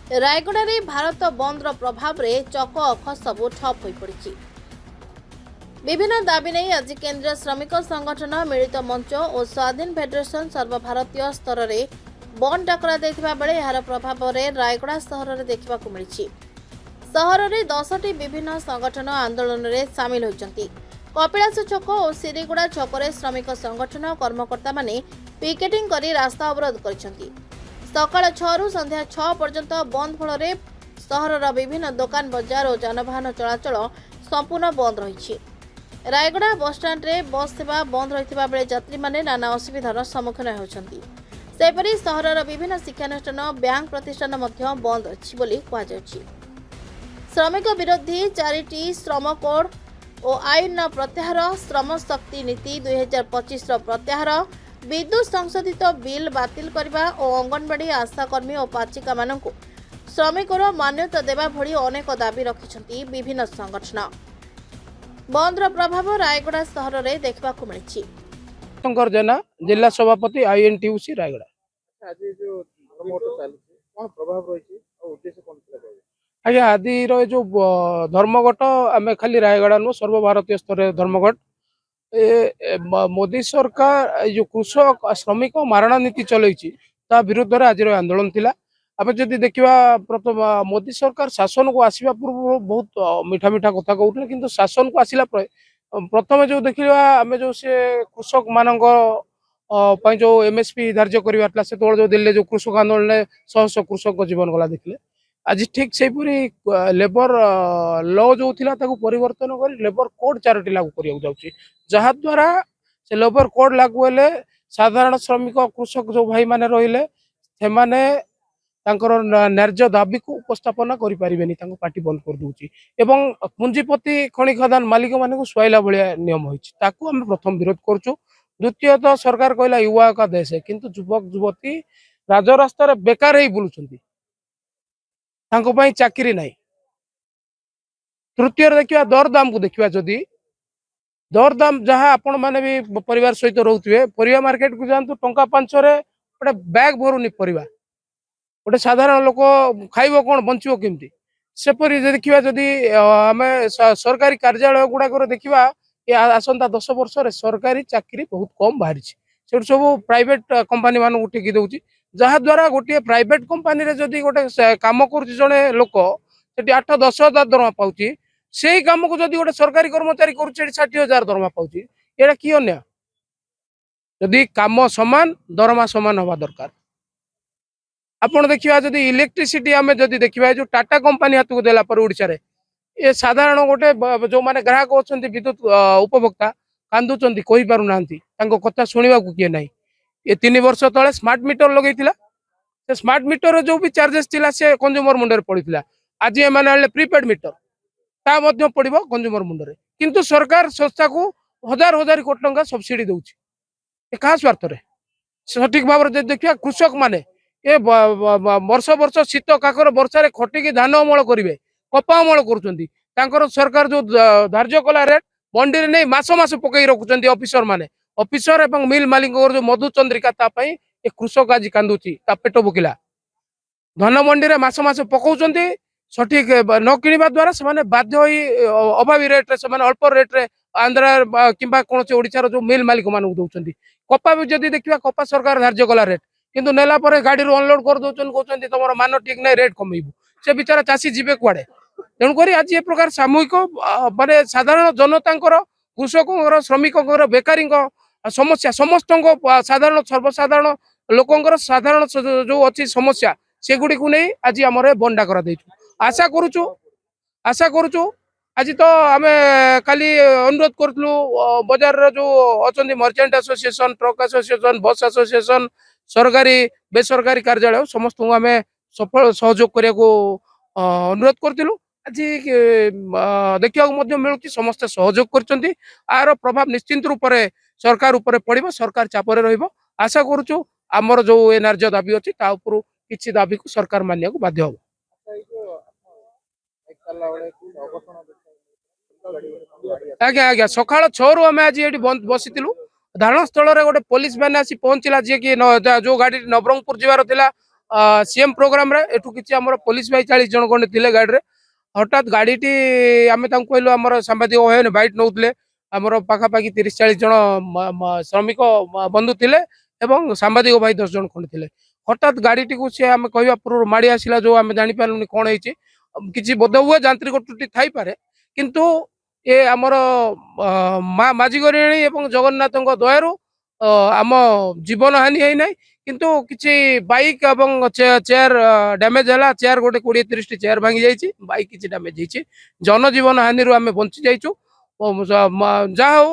ରାୟଗଡ଼ାରେ ଭାରତ ବନ୍ଦର ପ୍ରଭାବରେ ଚକ ଅଖ ସବୁ ଠପ୍ ହୋଇପଡ଼ିଛି। ବିଭିନ୍ନ ଦାବି ନେଇ ଆଜି କେନ୍ଦ୍ରୀୟ ଶ୍ରମିକ ସଂଗଠନ, ମିଳିତ ମଞ୍ଚ ଓ ସ୍ୱାଧୀନ ଫେଡେରେସନ ସର୍ବଭାରତୀୟ ସ୍ତରରେ ବନ୍ଦ ଡାକରା ଦେଇଥିବା ବେଳେ ଏହାର ପ୍ରଭାବରେ ରାୟଗଡ଼ା ସହରରେ ଦେଖିବାକୁ ମିଳିଛି। ସହରରେ 10ଟି ବିଭିନ୍ନ ସଂଗଠନ ଆନ୍ଦୋଳନରେ ସାମିଲ ହୋଇଛନ୍ତି। କପିଳାସ ଛକ ଓ ସିରିଗୁଡ଼ା ଛକରେ ଶ୍ରମିକ ସଂଗଠନ କର୍ମକର୍ତ୍ତାମାନେ ପିକେଟିଂ କରି ରାସ୍ତା ଅବରୋଧ କରିଛନ୍ତି। ସକାଳ 6ରୁ ସନ୍ଧ୍ୟା 6 ପର୍ଯ୍ୟନ୍ତ ବନ୍ଦ ଫଳରେ ସହରର ବିଭିନ୍ନ ଦୋକାନ ବଜାର ଓ ଯାନବାହନ ଚଳାଚଳ ସମ୍ପୂର୍ଣ୍ଣ ବନ୍ଦ ରହିଛି। ରାୟଗଡ଼ା ବସ୍ଷ୍ଟାଣ୍ଡରେ ବସ୍ ସେବା ବନ୍ଦ ରହିଥିବା ବେଳେ ଯାତ୍ରୀମାନେ ନାନା ଅସୁବିଧାର ସମ୍ମୁଖୀନ ହେଉଛନ୍ତି। ସେହିପରି ସହରର ବିଭିନ୍ନ ଶିକ୍ଷାନୁଷ୍ଠାନ, ବ୍ୟାଙ୍କ ପ୍ରତିଷ୍ଠାନ ମଧ୍ୟ ବନ୍ଦ ଅଛି ବୋଲି କୁହାଯାଉଛି। ଶ୍ରମିକ ବିରୋଧୀ 4ଟି ଶ୍ରମ କୋଡ୍ ଓ ଆଇନର ପ୍ରତ୍ୟାହାର, ଶ୍ରମ ଶକ୍ତି ନୀତି 2025ର ପ୍ରତ୍ୟାହାର, ବିଦ୍ୟୁତ୍ ସଂଶୋଧିତ ବିଲ୍ ବାତିଲ କରିବା ଓ ଅଙ୍ଗନବାଡି ଆଶାକର୍ମୀ ଓ ପାଚିକାମାନଙ୍କୁ ଶ୍ରମିକର ମାନ୍ୟତା ଦେବା ଭଳି ଅନେକ ଦାବି ରଖିଛନ୍ତି ବିଭିନ୍ନ ସଂଗଠନ। ବନ୍ଦର ପ୍ରଭାବ ରାୟଗଡ଼ା ସହରରେ ଦେଖିବାକୁ ମିଳିଛି। ଶଙ୍କର ଜେନା, ଜିଲ୍ଲା ସଭାପତି INTUC ରାୟଗଡ଼ା। ଆଜ୍ଞା, ଆଜିର ଏ ଯୋଉ ଧର୍ମଘଟ ଆମେ ଖାଲି ରାୟଗଡ଼ା ନୁହଁ, ସର୍ବଭାରତୀୟ ସ୍ତରରେ ଧର୍ମଘଟ। ମୋଦି ସରକାର ଏ ଯୋଉ କୃଷକ ଶ୍ରମିକ ମାରଣା ନୀତି ଚଲେଇଛି ତା ବିରୁଦ୍ଧରେ ଆଜିର ଆନ୍ଦୋଳନ ଥିଲା। ଆମେ ଯଦି ଦେଖିବା, ପ୍ରଥମ ମୋଦି ସରକାର ଶାସନକୁ ଆସିବା ପୂର୍ବରୁ ବହୁତ ମିଠା ମିଠା କଥା କହୁଥିଲେ, କିନ୍ତୁ ଶାସନକୁ ଆସିଲା ପରେ ପ୍ରଥମେ ଯୋଉ ଦେଖିବା ଆମେ ଯୋଉ ସେ କୃଷକ ମାନଙ୍କ ପାଇଁ ଯୋଉ MSP ଧାର୍ଯ୍ୟ କରିବାର ଥିଲା, ସେତେବେଳେ ଯୋଉ ଦିଲ୍ଲୀରେ ଯୋଉ କୃଷକ ଆନ୍ଦୋଳନରେ ଶହ ଶହ କୃଷକ ଜୀବନ ଗଲା ଦେଖିଲେ। ଆଜି ଠିକ୍ ସେହିପରି ଲେବର ଲ ଯୋଉ ଥିଲା ତାକୁ ପରିବର୍ତ୍ତନ କରି ଲେବର କୋଡ୍ 4ଟି ଲାଗୁ କରିବାକୁ ଯାଉଛି, ଯାହାଦ୍ୱାରା ସେ ଲେବର କୋଡ୍ ଲାଗୁ ହେଲେ ସାଧାରଣ ଶ୍ରମିକ କୃଷକ ଯୋଉ ଭାଇମାନେ ରହିଲେ ସେମାନେ ତାଙ୍କର ନ୍ୟାର୍ଯ୍ୟ ଦାବିକୁ ଉପସ୍ଥାପନ କରିପାରିବେନି, ତାଙ୍କୁ ପାର୍ଟି ବନ୍ଦ କରିଦେଉଛି ଏବଂ ପୁଞ୍ଜିପତି ଖଣି ଖଦାନ ମାଲିକମାନଙ୍କୁ ସୁହାଇଲା ଭଳିଆ ନିୟମ ହୋଇଛି, ତାକୁ ଆମେ ପ୍ରଥମ ବିରୋଧ କରୁଛୁ। ଦ୍ୱିତୀୟତଃ ସରକାର କହିଲା ୟୁବା କା ଦେଶ, କିନ୍ତୁ ଯୁବକ ଯୁବତୀ ରାଜରାସ୍ତାରେ ବେକାର ହେଇ ବୁଲୁଛନ୍ତି, ତାଙ୍କ ପାଇଁ ଚାକିରି ନାହିଁ। ତୃତୀୟରେ ଦେଖିବା ଦରଦାମକୁ ଦେଖିବା, ଯଦି ଦରଦାମ ଯାହା ଆପଣ ମାନେ ବି ପରିବାର ସହିତ ରହୁଥିବେ, ପରିବା ମାର୍କେଟକୁ ଯାଆନ୍ତୁ, ଟଙ୍କା 500ରେ ଗୋଟେ ବ୍ୟାଗ ଭରୁନି ପରିବା। ଗୋଟେ ସାଧାରଣ ଲୋକ ଖାଇବ କ'ଣ, ବଞ୍ଚିବ କେମିତି? ସେପରି ଦେଖିବା, ଯଦି ଆମେ ସରକାରୀ କାର୍ଯ୍ୟାଳୟ ଗୁଡ଼ାକରେ ଦେଖିବା, ଆସନ୍ତା 10 ବର୍ଷରେ ସରକାରୀ ଚାକିରି ବହୁତ କମ୍ ବାହାରିଛି। ସେଠୁ ସବୁ ପ୍ରାଇଭେଟ କମ୍ପାନୀ ମାନଙ୍କୁ ଟେକି ଦେଉଛି, ଯାହାଦ୍ୱାରା ଗୋଟିଏ ପ୍ରାଇଭେଟ କମ୍ପାନୀରେ ଯଦି ଗୋଟେ କାମ କରୁଛି ଜଣେ ଲୋକ, ସେଠି 8-10 ହଜାର ଦରମା ପାଉଛି, ସେଇ କାମକୁ ଯଦି ଗୋଟେ ସରକାରୀ କର୍ମଚାରୀ କରୁଛି ସେଠି 60,000 ଦରମା ପାଉଛି। ଏଇଟା କି ଅନ୍ୟାୟ? ଯଦି କାମ ସମାନ, ଦରମା ସମାନ ହବା ଦରକାର। ଆପଣ ଦେଖିବା, ଯଦି ଇଲେକ୍ଟ୍ରିସିଟି ଆମେ ଯଦି ଦେଖିବା, ଯୋଉ ଟାଟା କମ୍ପାନୀ ହାତକୁ ଦେଲା ପରେ ଓଡ଼ିଶାରେ ଏ ସାଧାରଣ ଗୋଟେ ଯୋଉମାନେ ଗ୍ରାହକ ଅଛନ୍ତି, ବିଦ୍ୟୁତ ଉପଭୋକ୍ତା କାନ୍ଦୁଛନ୍ତି, କହିପାରୁନାହାନ୍ତି, ତାଙ୍କ କଥା ଶୁଣିବାକୁ କିଏ ନାହିଁ। ଏ 3 ବର୍ଷ ତଳେ ସ୍ମାର୍ଟ ମିଟର ଲଗେଇଥିଲା, ସେ ସ୍ମାର୍ଟ ମିଟର ଯୋଉ ବି ଚାର୍ଜେସ୍ ଥିଲା ସେ କଞ୍ଜୁମର ମୁଣ୍ଡରେ ପଡିଥିଲା। ଆଜି ଏମାନେ ଆଣିଲେ ପ୍ରିପେଡ ମିଟର, ତା ମଧ୍ୟ ପଡିବ କଞ୍ଜୁମର ମୁଣ୍ଡରେ, କିନ୍ତୁ ସରକାର ସଂସ୍ଥାକୁ ହଜାର ହଜାର କୋଟି ଟଙ୍କା ସବସିଡି ଦଉଛି। ଏ କାହା ସ୍ୱାର୍ଥରେ? ସଠିକ ଭାବରେ ଯଦି ଦେଖିବା, କୃଷକ ମାନେ ଏ ବର୍ଷ ବର୍ଷ ଶୀତ କାକର ବର୍ଷାରେ ଖଟିକି ଧାନ ଅମଳ କରିବେ, କପା ଅମଳ କରୁଛନ୍ତି, ତାଙ୍କର ସରକାର ଯୋଉ ଧାର୍ଯ୍ୟ କଲା ରେଟ୍ ମଣ୍ଡିରେ ନେଇ ମାସ ମାସ ପକେଇ ରଖୁଛନ୍ତି ଅଫିସର ମାନେ। ଅଫିସର ଏବଂ ମିଲ୍ ମାଲିକଙ୍କର ଯୋଉ ମଧୁଚନ୍ଦ୍ରିକା, ତା ପାଇଁ ଏ କୃଷକ ଆଜି କାନ୍ଦୁଛି, ତା ପେଟ ଭୋକିଲା। ଧାନ ମଣ୍ଡିରେ ମାସ ମାସ ପକାଉଛନ୍ତି, ସଠିକ ନ କିଣିବା ଦ୍ୱାରା ସେମାନେ ବାଧ୍ୟ ହୋଇ ଅଭାବୀ ରେଟ୍ରେ, ସେମାନେ ଅଳ୍ପ ରେଟ୍ରେ ଆନ୍ଧ୍ରା କିମ୍ବା କୌଣସି ଓଡ଼ିଶାର ଯୋଉ ମିଲ୍ ମାଲିକ ମାନଙ୍କୁ ଦଉଛନ୍ତି। କପା ବି ଯଦି ଦେଖିବା, କପା ସରକାର ଧାର୍ଯ୍ୟ କଲା ରେଟ୍, କିନ୍ତୁ ନେଲା ପରେ ଗାଡିରୁ ଅନଲୋଡ କରିଦଉଛନ୍ତି, କହୁଛନ୍ତି ତମର ମାନ ଠିକ ନାହିଁ, ରେଟ୍ କମେଇବୁ। ସେ ବିଚାରା ଚାଷୀ ଯିବେ କୁଆଡେ? ତେଣୁକରି ଆଜି ଏ ପ୍ରକାର ସାମୂହିକ ମାନେ ସାଧାରଣ ଜନତାଙ୍କର, କୃଷକଙ୍କର, ଶ୍ରମିକଙ୍କର, ବେକାରୀଙ୍କ ସମସ୍ୟା, ସମସ୍ତଙ୍କ ସାଧାରଣ ସର୍ବସାଧାରଣ ଲୋକଙ୍କର ସାଧାରଣ ଯୋଉ ଅଛି ସମସ୍ୟା, ସେଗୁଡିକୁ ନେଇ ଆଜି ଆମର ବଣ୍ଡା କରାଯାଇଛୁ। ଆଶା କରୁଛୁ ଆଜି ତ ଆମେ କାଲି ଅନୁରୋଧ କରୁଥିଲୁ ବଜାରର ଯୋଉ ଅଛନ୍ତି merchant association, truck association, bus association, ସରକାରୀ ବେସରକାରୀ କାର୍ଯ୍ୟାଳୟ ସମସ୍ତଙ୍କୁ ଆମେ ସଫଳ ସହଯୋଗ କରିବାକୁ ଅନୁରୋଧ କରିଥିଲୁ। ଆଜି ଦେଖିବାକୁ ମଧ୍ୟ ମିଳୁଛି ସମସ୍ତେ ସହଯୋଗ କରିଛନ୍ତି। ଆର ପ୍ରଭାବ ନିଶ୍ଚିନ୍ତ ରୂପରେ ସରକାର ଉପରେ ପଡିବ, ସରକାର ଚାପରେ ରହିବ। ଆଶା କରୁଛୁ ଆମର ଯୋଉ ଏ ନ୍ୟାର୍ଯ୍ୟ ଦାବି ଅଛି ତା ଉପରୁ କିଛି ଦାବିକୁ ସରକାର ମାନିବାକୁ ବାଧ୍ୟ ହବ। ଆଜ୍ଞା ଆଜ୍ଞା, ସକାଳ 6ରୁ ଆମେ ଆଜି ଏଠି ବସିଥିଲୁ। ଧାରଣା ସ୍ଥଳରେ ଗୋଟେ ପୋଲିସ ଭ୍ୟାନ ଆସି ପହଞ୍ଚିଲା, ଯିଏ କି ଯୋଉ ଗାଡି ନବରଙ୍ଗପୁର ଯିବାର ଥିଲା, सीएम प्रोग्राम रे एठू किछि हमर पुलिस भाई 40 जन कोन थिले गाड़ी रे हठात गाड़ीटी आमे तांको कहलु हमर सांबादिक होयन बाइट नउतले हमर पाखा पाखी 30-40 जन श्रमिक बंधु थिले एवं सांबादिक भाई 10 जन कोन थिले हठात गाड़ीटी को से आमे कहबा पूर्व माड़ी आसिला जो आमे जानि पारलुनी कोन हेछि किछि बोध हुए यांत्रिक त्रुटि थाई पारे किंतु ए हमर माँ माजिगरिणी एवं जगन्नाथ दयारु आम जीवन हानि है ना किंतु किछि बाइक एवं चेयर डैमेज है चेयर गोटे 20-30 टी चेयर भांगी जाइए बाइक किछि डैमेज होइछि जनजीवन हानि रु आमे बंची जाइछु जा हो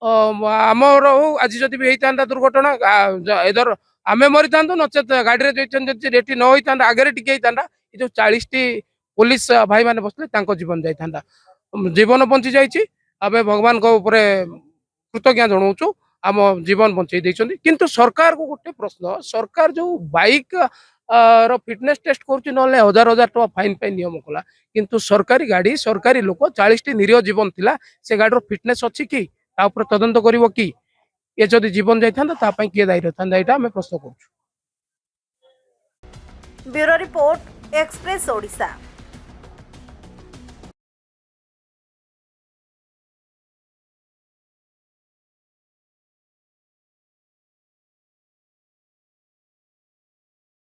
आमर हो आज जदि भी होता दुर्घटना इधर आमे मरी था नचेत गाड़ी रेटी न होता आगे टिके होता जो 40 टी पुलिस भाई मैंने बसले जीवन जाता जीवन बंची जाइए आमे भगवान को ऊपर कृतज्ञ जनाऊँ आम जीवन बंचाई देइछन्ति किंतु सरकार को गोटे प्रश्न सरकार जो बाइक रो फिटनेस टेस्ट करूछि नले हजार हजार टका फाइन पे नियम कला किंतु सरकारी गाड़ी सरकारी लोक 40 टी निरीह जीवन थिला से गाड़ी रो फिटनेस अछि कि ता ऊपर तदंत करिवो कि ये जदि जीवन जाइथांदा ता पई के दायी रहथांदा एटा हमें प्रश्न करूछु। Bureau report express Odisha.